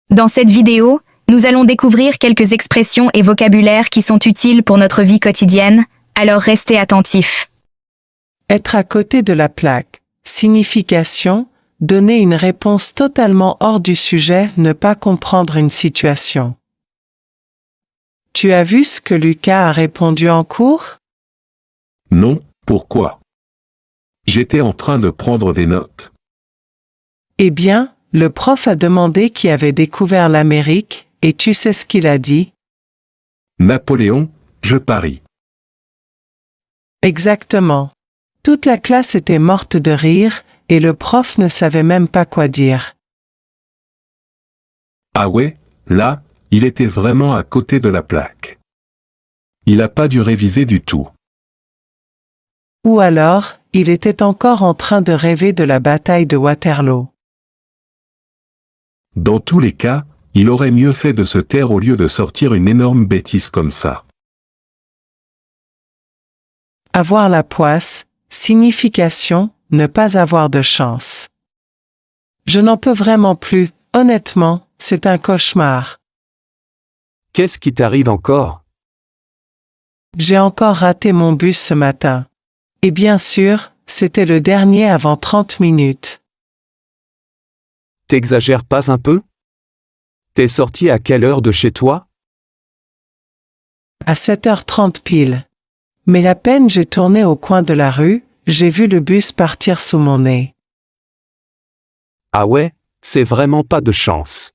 Dans cette vidéo, nous allons découvrir quelques expressions et vocabulaires qui sont utiles pour notre vie quotidienne, alors restez attentifs. Être à côté de la plaque. Signification, donner une réponse totalement hors du sujet, ne pas comprendre une situation. Tu as vu ce que Lucas a répondu en cours? Non, pourquoi? J'étais en train de prendre des notes. Eh bien, le prof a demandé qui avait découvert l'Amérique, et tu sais ce qu'il a dit? Napoléon, je parie. Exactement. Toute la classe était morte de rire, et le prof ne savait même pas quoi dire. Ah ouais, là, il était vraiment à côté de la plaque. Il n'a pas dû réviser du tout. Ou alors, il était encore en train de rêver de la bataille de Waterloo. Dans tous les cas, il aurait mieux fait de se taire au lieu de sortir une énorme bêtise comme ça. Avoir la poisse, signification, ne pas avoir de chance. Je n'en peux vraiment plus, honnêtement, c'est un cauchemar. Qu'est-ce qui t'arrive encore? J'ai encore raté mon bus ce matin. Et bien sûr, c'était le dernier avant 30 minutes. T'exagères pas un peu? T'es sorti à quelle heure de chez toi? À 7h30 pile. Mais à peine j'ai tourné au coin de la rue, j'ai vu le bus partir sous mon nez. Ah ouais, c'est vraiment pas de chance.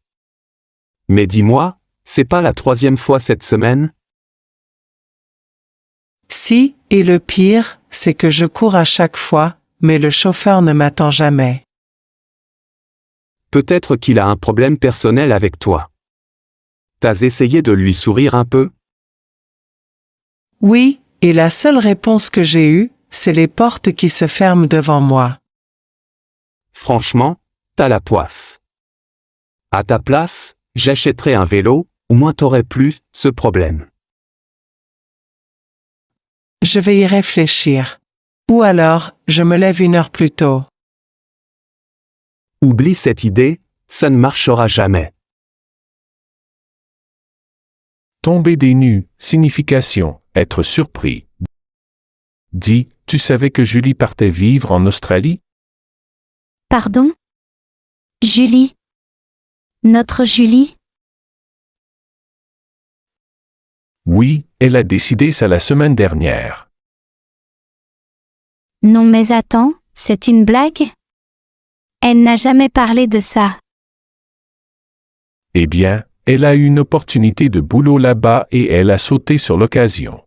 Mais dis-moi, c'est pas la 3e fois cette semaine? Si, et le pire, c'est que je cours à chaque fois, mais le chauffeur ne m'attend jamais. Peut-être qu'il a un problème personnel avec toi. T'as essayé de lui sourire un peu? Oui, et la seule réponse que j'ai eue, c'est les portes qui se ferment devant moi. Franchement, t'as la poisse. À ta place, j'achèterais un vélo, au moins t'aurais plus ce problème. Je vais y réfléchir. Ou alors, je me lève 1 heure plus tôt. Oublie cette idée, ça ne marchera jamais. Tomber des nues, signification, être surpris. Dis, tu savais que Julie partait vivre en Australie? Pardon? Julie? Notre Julie? Oui, elle a décidé ça la semaine dernière. Non mais attends, c'est une blague? Elle n'a jamais parlé de ça. Eh bien, elle a eu une opportunité de boulot là-bas et elle a sauté sur l'occasion.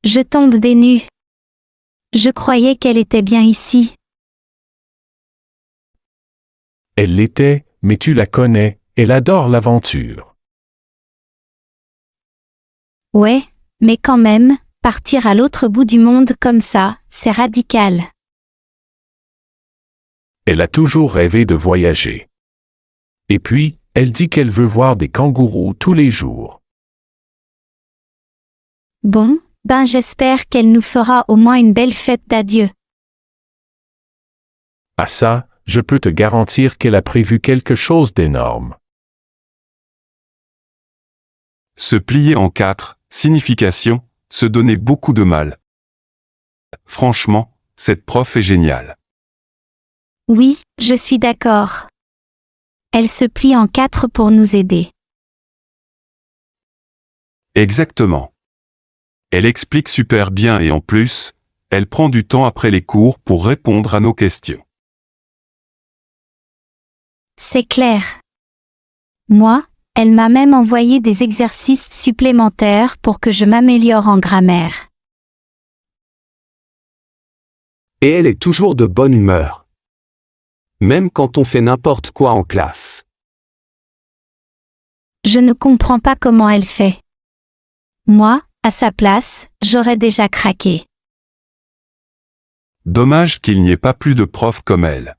Je tombe des nues. Je croyais qu'elle était bien ici. Elle l'était, mais tu la connais, elle adore l'aventure. Ouais, mais quand même, partir à l'autre bout du monde comme ça, c'est radical. Elle a toujours rêvé de voyager. Et puis, elle dit qu'elle veut voir des kangourous tous les jours. Bon, ben j'espère qu'elle nous fera au moins une belle fête d'adieu. À ça, je peux te garantir qu'elle a prévu quelque chose d'énorme. Se plier en 4, signification, se donner beaucoup de mal. Franchement, cette prof est géniale. Oui, je suis d'accord. Elle se plie en 4 pour nous aider. Exactement. Elle explique super bien et en plus, elle prend du temps après les cours pour répondre à nos questions. C'est clair. Moi, elle m'a même envoyé des exercices supplémentaires pour que je m'améliore en grammaire. Et elle est toujours de bonne humeur. Même quand on fait n'importe quoi en classe. Je ne comprends pas comment elle fait. Moi, à sa place, j'aurais déjà craqué. Dommage qu'il n'y ait pas plus de profs comme elle.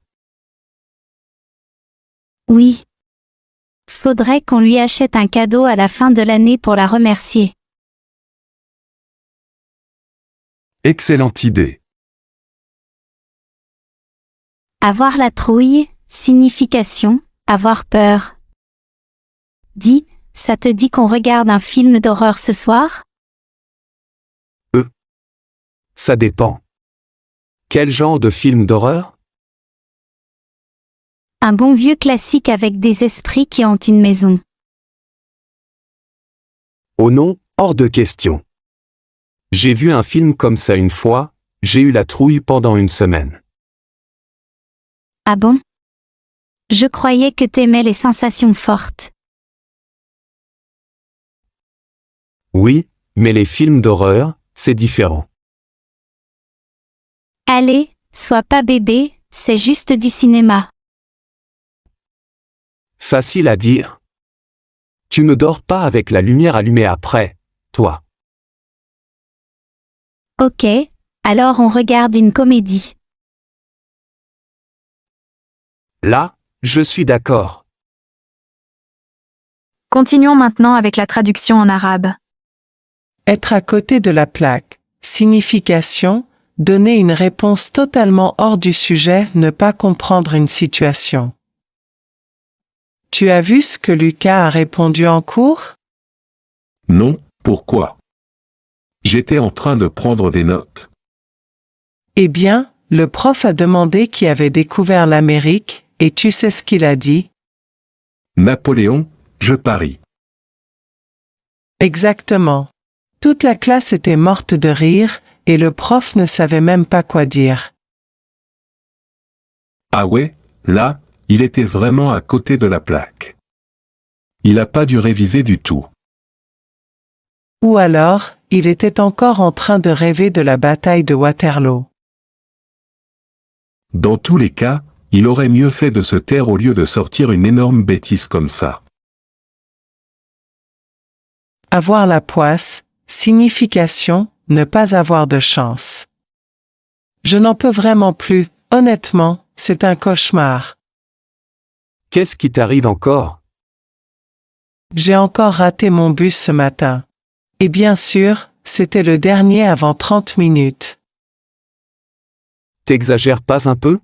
Oui. Faudrait qu'on lui achète un cadeau à la fin de l'année pour la remercier. Excellente idée. Avoir la trouille, signification, avoir peur. Dis, ça te dit qu'on regarde un film d'horreur ce soir? Ça dépend. Quel genre de film d'horreur? Un bon vieux classique avec des esprits qui hantent une maison. Oh non, hors de question. J'ai vu un film comme ça une fois, j'ai eu la trouille pendant une semaine. Ah bon? Je croyais que t'aimais les sensations fortes. Oui, mais les films d'horreur, c'est différent. Allez, sois pas bébé, c'est juste du cinéma. Facile à dire. Tu ne dors pas avec la lumière allumée après, toi. Ok, alors on regarde une comédie. Là, je suis d'accord. Continuons maintenant avec la traduction en arabe. Être à côté de la plaque. Signification, donner une réponse totalement hors du sujet, ne pas comprendre une situation. Tu as vu ce que Lucas a répondu en cours? Non, pourquoi? J'étais en train de prendre des notes. Eh bien, le prof a demandé qui avait découvert l'Amérique, et tu sais ce qu'il a dit? Napoléon, je parie. Exactement. Toute la classe était morte de rire, et le prof ne savait même pas quoi dire. Ah ouais, là, il était vraiment à côté de la plaque. Il n'a pas dû réviser du tout. Ou alors, il était encore en train de rêver de la bataille de Waterloo. Dans tous les cas, il aurait mieux fait de se taire au lieu de sortir une énorme bêtise comme ça. Avoir la poisse, signification, ne pas avoir de chance. Je n'en peux vraiment plus, honnêtement, c'est un cauchemar. Qu'est-ce qui t'arrive encore? J'ai encore raté mon bus ce matin. Et bien sûr, c'était le dernier avant 30 minutes. T'exagères pas un peu?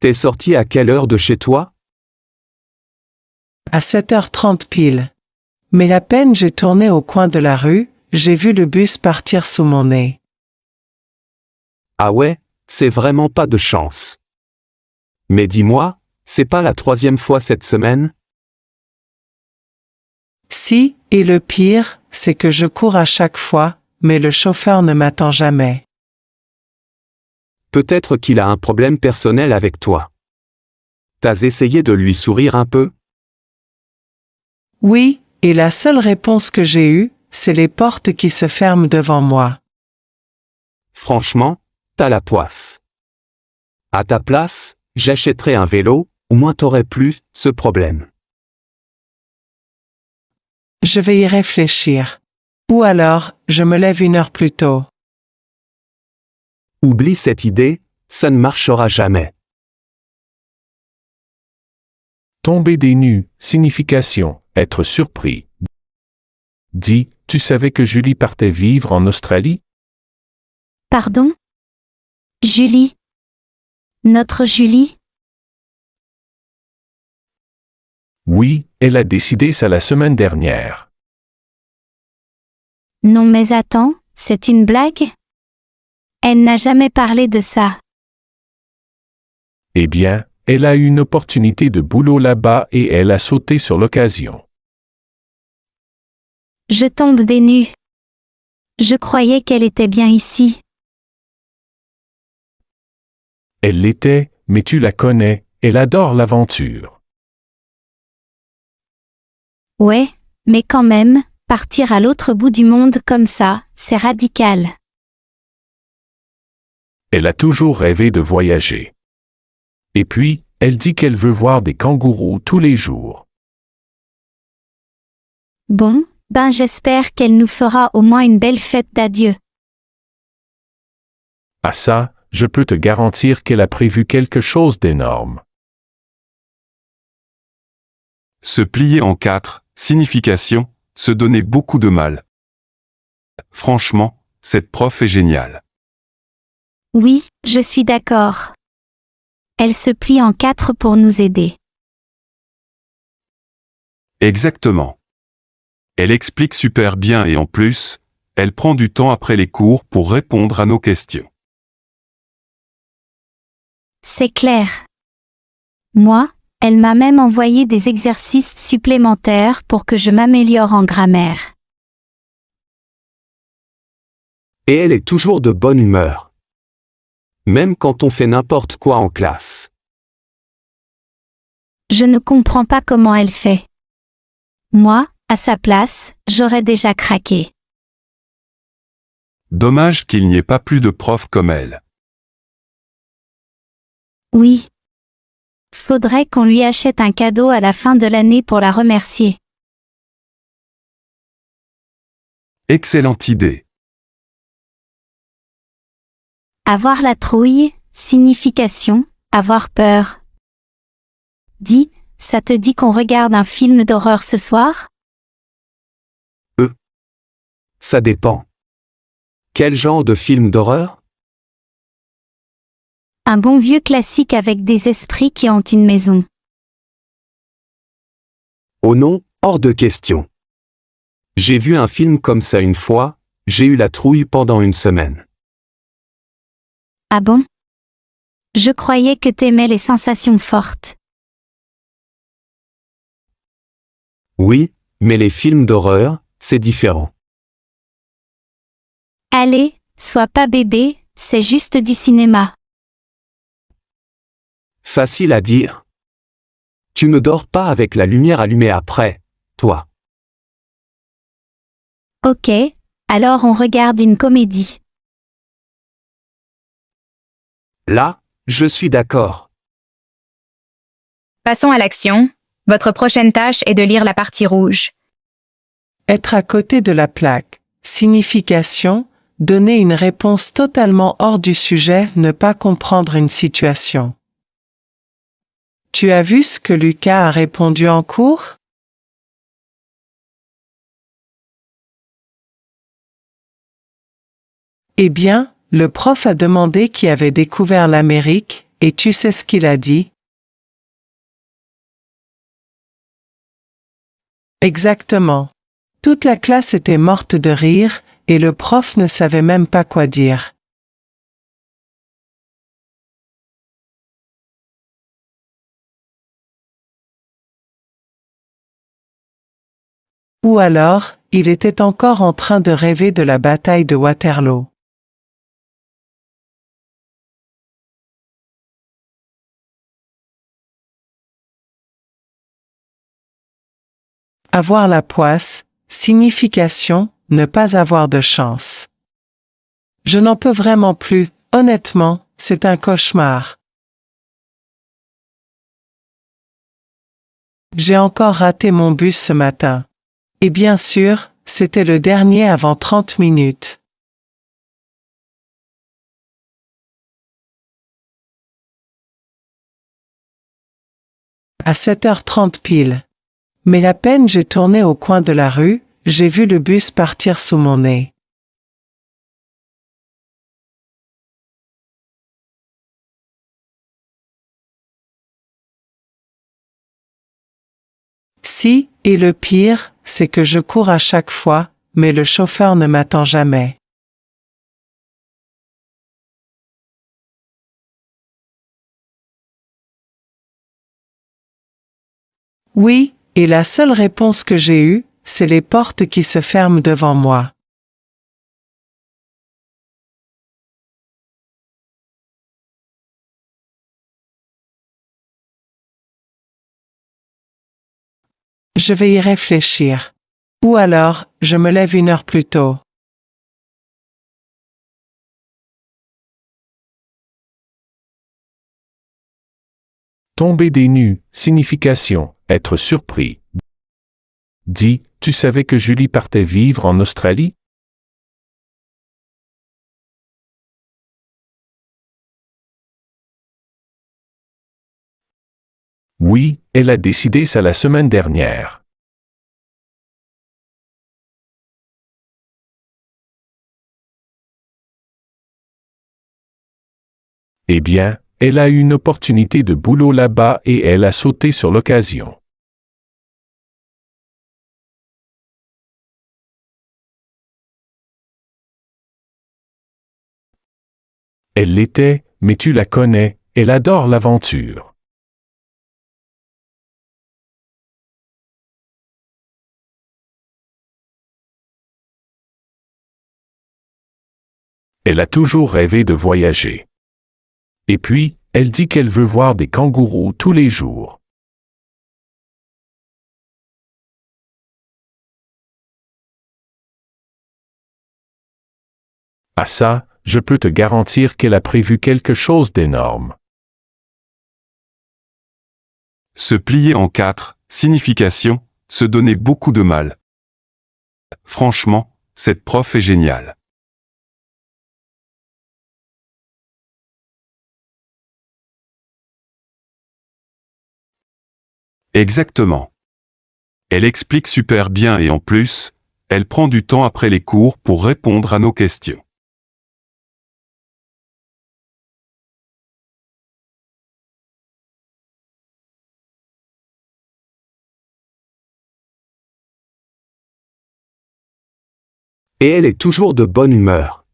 T'es sorti à quelle heure de chez toi? À 7h30 pile. Mais à peine j'ai tourné au coin de la rue, j'ai vu le bus partir sous mon nez. Ah ouais, c'est vraiment pas de chance. Mais dis-moi, c'est pas la 3e fois cette semaine? Si, et le pire, c'est que je cours à chaque fois, mais le chauffeur ne m'attend jamais. Peut-être qu'il a un problème personnel avec toi. T'as essayé de lui sourire un peu? Oui, et la seule réponse que j'ai eue, c'est les portes qui se ferment devant moi. Franchement, t'as la poisse. À ta place, j'achèterais un vélo, au moins t'aurais plus ce problème. Je vais y réfléchir. Ou alors, je me lève 1 heure plus tôt. Oublie cette idée, ça ne marchera jamais. Tomber des nues, signification, être surpris. Dis, tu savais que Julie partait vivre en Australie? Pardon? Julie? Notre Julie? Oui, elle a décidé ça la semaine dernière. Non mais attends, c'est une blague? Elle n'a jamais parlé de ça. Eh bien, elle a eu une opportunité de boulot là-bas et elle a sauté sur l'occasion. Je tombe des nues. Je croyais qu'elle était bien ici. Elle l'était, mais tu la connais, elle adore l'aventure. Ouais, mais quand même, partir à l'autre bout du monde comme ça, c'est radical. Elle a toujours rêvé de voyager. Et puis, elle dit qu'elle veut voir des kangourous tous les jours. Bon, ben j'espère qu'elle nous fera au moins une belle fête d'adieu. À ça, je peux te garantir qu'elle a prévu quelque chose d'énorme. Se plier en 4, signification, se donner beaucoup de mal. Franchement, cette prof est géniale. Oui, je suis d'accord. Elle se plie en 4 pour nous aider. Exactement. Elle explique super bien et en plus, elle prend du temps après les cours pour répondre à nos questions. C'est clair. Moi, elle m'a même envoyé des exercices supplémentaires pour que je m'améliore en grammaire. Et elle est toujours de bonne humeur. Même quand on fait n'importe quoi en classe. Je ne comprends pas comment elle fait. Moi, à sa place, j'aurais déjà craqué. Dommage qu'il n'y ait pas plus de profs comme elle. Oui. Faudrait qu'on lui achète un cadeau à la fin de l'année pour la remercier. Excellente idée. Avoir la trouille, signification, avoir peur. Dis, ça te dit qu'on regarde un film d'horreur ce soir? Ça dépend. Quel genre de film d'horreur? Un bon vieux classique avec des esprits qui hantent une maison. Oh non, hors de question. J'ai vu un film comme ça une fois, j'ai eu la trouille pendant une semaine. Ah bon? Je croyais que t'aimais les sensations fortes. Oui, mais les films d'horreur, c'est différent. Allez, sois pas bébé, c'est juste du cinéma. Facile à dire. Tu ne dors pas avec la lumière allumée après, toi. Ok, alors on regarde une comédie. Là, je suis d'accord. Passons à l'action. Votre prochaine tâche est de lire la partie rouge. Être à côté de la plaque. Signification, donner une réponse totalement hors du sujet, ne pas comprendre une situation. Tu as vu ce que Lucas a répondu en cours? Eh bien, le prof a demandé qui avait découvert l'Amérique, et tu sais ce qu'il a dit? Exactement. Toute la classe était morte de rire, et le prof ne savait même pas quoi dire. Ou alors, il était encore en train de rêver de la bataille de Waterloo. Avoir la poisse, signification, ne pas avoir de chance. Je n'en peux vraiment plus, honnêtement, c'est un cauchemar. J'ai encore raté mon bus ce matin. Et bien sûr, c'était le dernier avant 30 minutes. À 7h30 pile. Mais à peine j'ai tourné au coin de la rue, j'ai vu le bus partir sous mon nez. Si, et le pire, c'est que je cours à chaque fois, mais le chauffeur ne m'attend jamais. Oui, et la seule réponse que j'ai eue, c'est les portes qui se ferment devant moi. Je vais y réfléchir. Ou alors, je me lève 1 heure plus tôt. Tomber des nues, signification, être surpris. Dis, tu savais que Julie partait vivre en Australie? Oui, elle a décidé ça la semaine dernière. Eh bien, elle a eu une opportunité de boulot là-bas et elle a sauté sur l'occasion. Elle l'était, mais tu la connais, elle adore l'aventure. Elle a toujours rêvé de voyager. Et puis, elle dit qu'elle veut voir des kangourous tous les jours. À ça, je peux te garantir qu'elle a prévu quelque chose d'énorme. Se plier en 4, signification, se donner beaucoup de mal. Franchement, cette prof est géniale. Exactement. Elle explique super bien et en plus, elle prend du temps après les cours pour répondre à nos questions. Et elle est toujours de bonne humeur.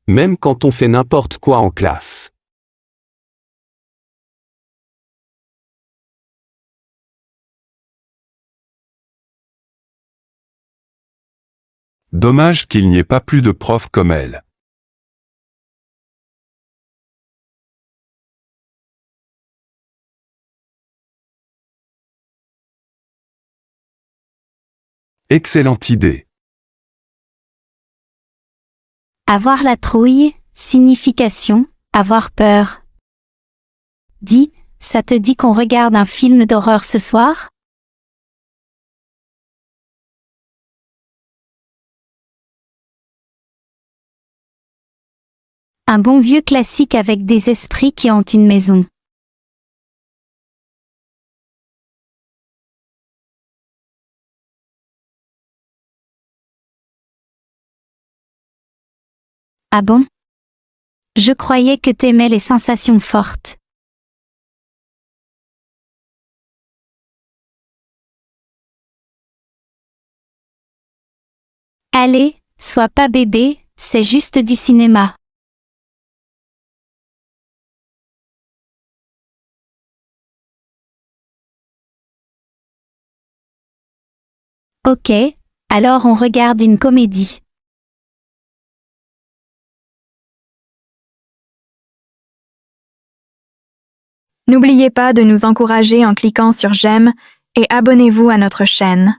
Même quand on fait n'importe quoi en classe. Dommage qu'il n'y ait pas plus de profs comme elle. Excellente idée. Avoir la trouille, signification, avoir peur. Dis, ça te dit qu'on regarde un film d'horreur ce soir? Un bon vieux classique avec des esprits qui hantent une maison. Ah bon? Je croyais que t'aimais les sensations fortes. Allez, sois pas bébé, c'est juste du cinéma. Ok, alors on regarde une comédie. N'oubliez pas de nous encourager en cliquant sur j'aime et abonnez-vous à notre chaîne.